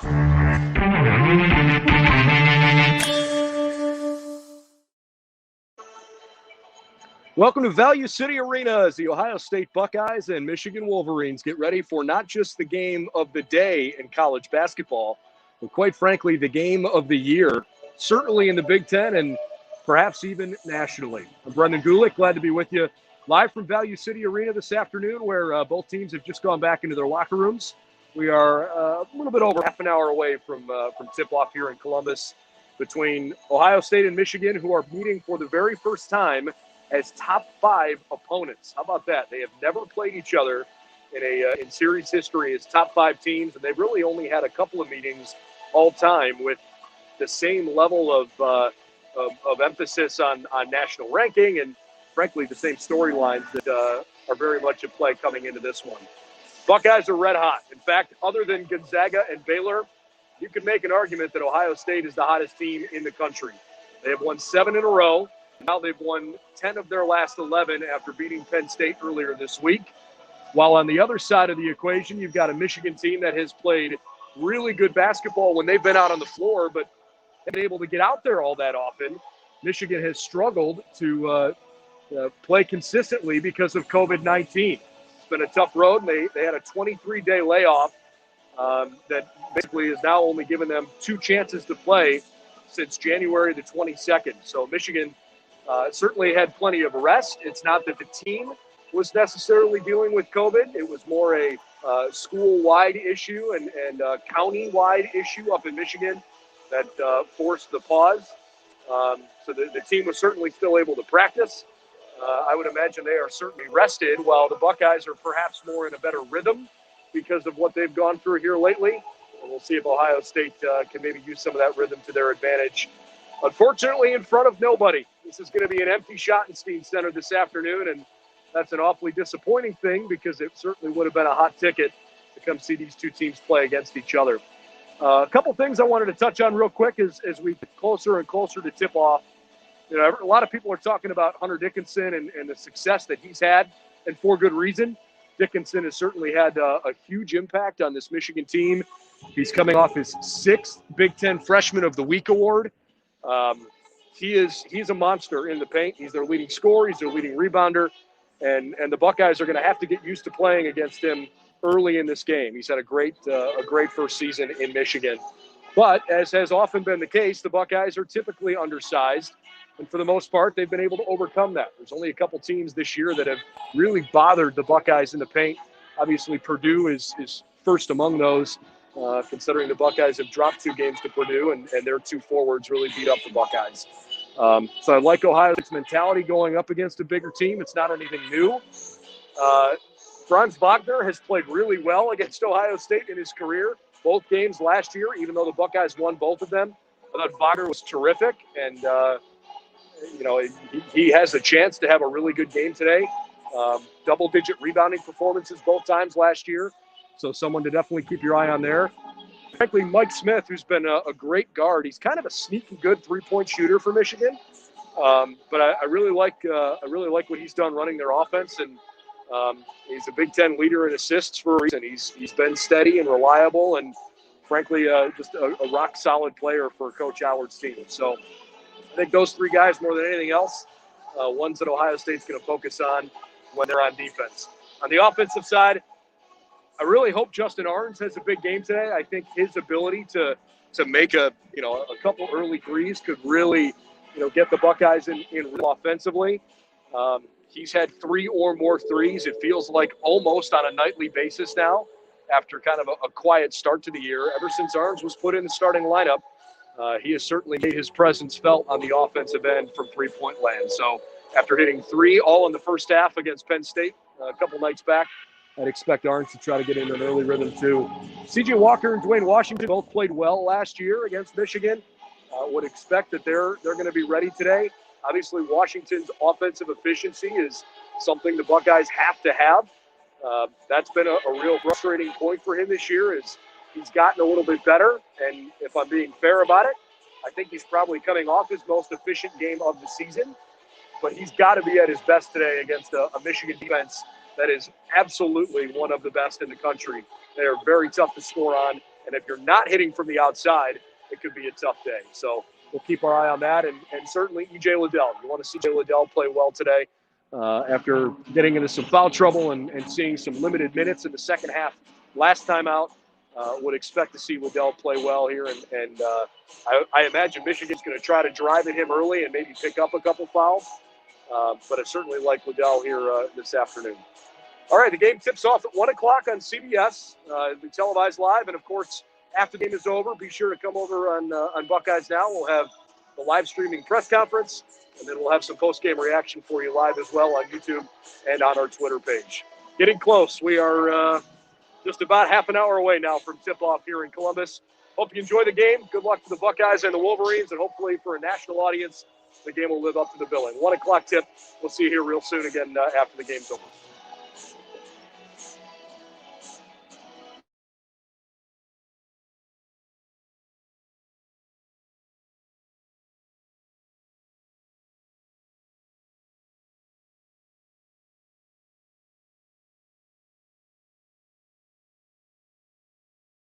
Welcome to Value City Arena as the Ohio State Buckeyes and Michigan Wolverines get ready for not just the game of the day in college basketball, but quite frankly, the game of the year, certainly in the Big Ten and perhaps even nationally. I'm Brendan Gulick, glad to be with you live from Value City Arena this afternoon, where both teams have just gone back into their locker rooms. We are a little bit over half an hour away from tip-off here in Columbus between Ohio State and Michigan, who are meeting for the very first time as top 5 opponents. How about that? They have never played each other in series history as top 5 teams, and they've really only had a couple of meetings all time with the same level of emphasis on national ranking and, frankly, the same storylines that are very much at play coming into this one. Buckeyes are red hot. In fact, other than Gonzaga and Baylor, you could make an argument that Ohio State is the hottest team in the country. They have won 7 in a row. Now they've won 10 of their last 11 after beating Penn State earlier this week. While on the other side of the equation, you've got a Michigan team that has played really good basketball when they've been out on the floor, but haven't been able to get out there all that often. Michigan has struggled to play consistently because of COVID-19. It's been a tough road, and they had a 23-day layoff that basically has now only given them 2 chances to play since January the 22nd. So Michigan certainly had plenty of rest. It's not that the team was necessarily dealing with COVID. It was more a school-wide issue and county-wide issue up in Michigan that forced the pause. So the team was certainly still able to practice. I would imagine they are certainly rested, while the Buckeyes are perhaps more in a better rhythm because of what they've gone through here lately. And we'll see if Ohio State can maybe use some of that rhythm to their advantage. Unfortunately, in front of nobody. This is going to be an empty Schottenstein Center this afternoon, and that's an awfully disappointing thing because it certainly would have been a hot ticket to come see these two teams play against each other. A couple things I wanted to touch on real quick as we get closer and closer to tip-off. You know, a lot of people are talking about Hunter Dickinson and the success that he's had, and for good reason. Dickinson has certainly had a huge impact on this Michigan team. He's coming off his 6th Big Ten Freshman of the Week award. He's a monster in the paint. He's their leading scorer. He's their leading rebounder. And the Buckeyes are going to have to get used to playing against him early in this game. He's had a great first season in Michigan. But as has often been the case, the Buckeyes are typically undersized. And for the most part, they've been able to overcome that. There's only a couple teams this year that have really bothered the Buckeyes in the paint. Obviously, Purdue is first among those, considering the Buckeyes have dropped 2 games to Purdue, and their 2 forwards really beat up the Buckeyes. So I like Ohio State's mentality going up against a bigger team. It's not anything new. Franz Wagner has played really well against Ohio State in his career, both games last year, even though the Buckeyes won both of them. I thought Wagner was terrific, and he has a chance to have a really good game today. Double-digit rebounding performances both times last year, so someone to definitely keep your eye on there. Frankly, Mike Smith, who's been a great guard, he's kind of a sneaky good 3-point shooter for Michigan. But I really like what he's done running their offense, and he's a Big Ten leader in assists for a reason. He's been steady and reliable, and frankly, just a rock solid player for Coach Howard's team. So I think those 3 guys, more than anything else, ones that Ohio State's going to focus on when they're on defense. On the offensive side, I really hope Justin Arns has a big game today. I think his ability to make a couple early threes could really get the Buckeyes in offensively. He's had 3 or more threes. It feels like almost on a nightly basis now, after kind of a quiet start to the year. Ever since Arns was put in the starting lineup, he has certainly made his presence felt on the offensive end from 3-point land. So after hitting 3 all in the first half against Penn State a couple nights back, I'd expect Arns to try to get into an early rhythm too. C.J. Walker and Dwayne Washington both played well last year against Michigan. Would expect that they're going to be ready today. Obviously, Washington's offensive efficiency is something the Buckeyes have to have. That's been a real frustrating point for him this year. Is he's gotten a little bit better, and if I'm being fair about it, I think he's probably coming off his most efficient game of the season. But he's got to be at his best today against a Michigan defense that is absolutely one of the best in the country. They are very tough to score on. And if you're not hitting from the outside, it could be a tough day. So we'll keep our eye on that. And certainly E.J. Liddell. You want to see E.J. Liddell play well today after getting into some foul trouble and seeing some limited minutes in the second half last time out. Would expect to see Liddell play well here. And I imagine Michigan's going to try to drive at him early and maybe pick up a couple fouls. But I certainly like Liddell here this afternoon. All right, the game tips off at 1 o'clock on CBS. It'll be televised live. And, of course, after the game is over, be sure to come over on Buckeyes Now. We'll have the live streaming press conference, and then we'll have some post-game reaction for you live as well on YouTube and on our Twitter page. Getting close. We are just about half an hour away now from tip-off here in Columbus. Hope you enjoy the game. Good luck to the Buckeyes and the Wolverines, and hopefully for a national audience, the game will live up to the billing. 1 o'clock tip. We'll see you here real soon again after the game's over.